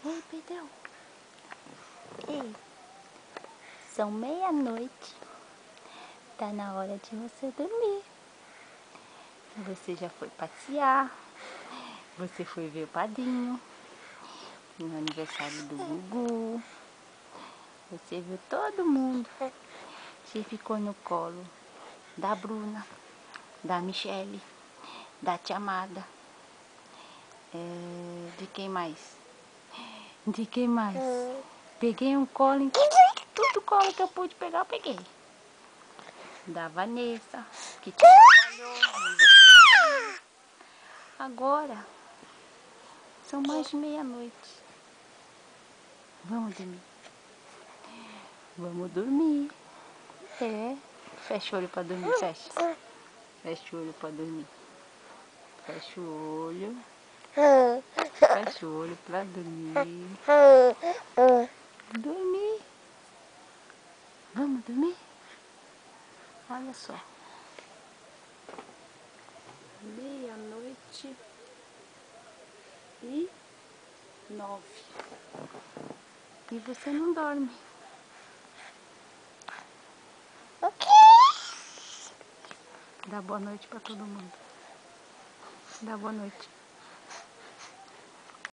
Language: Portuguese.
Ei, Pedrão. Ei, são meia-noite. Tá na hora de você dormir. Você já foi passear. Você foi ver o padrinho no aniversário do Gugu. Você viu todo mundo. Você ficou no colo da Bruna, da Michele, da Tia Amada. De quem mais? De quem mais? Peguei um colo, tudo colo que eu pude pegar, eu peguei. Da Vanessa, que te atrapalhou, e você não dormiu. Agora, são mais de meia-noite. Vamos dormir. Vamos dormir. Fecha o olho pra dormir, fecha. Fecha o olho pra dormir. Fecha o olho. Fecha o olho pra dormir. Dormir. Vamos dormir? Olha só. meia-noite e 9. E você não dorme. Dá boa noite pra todo mundo. Dá boa noite.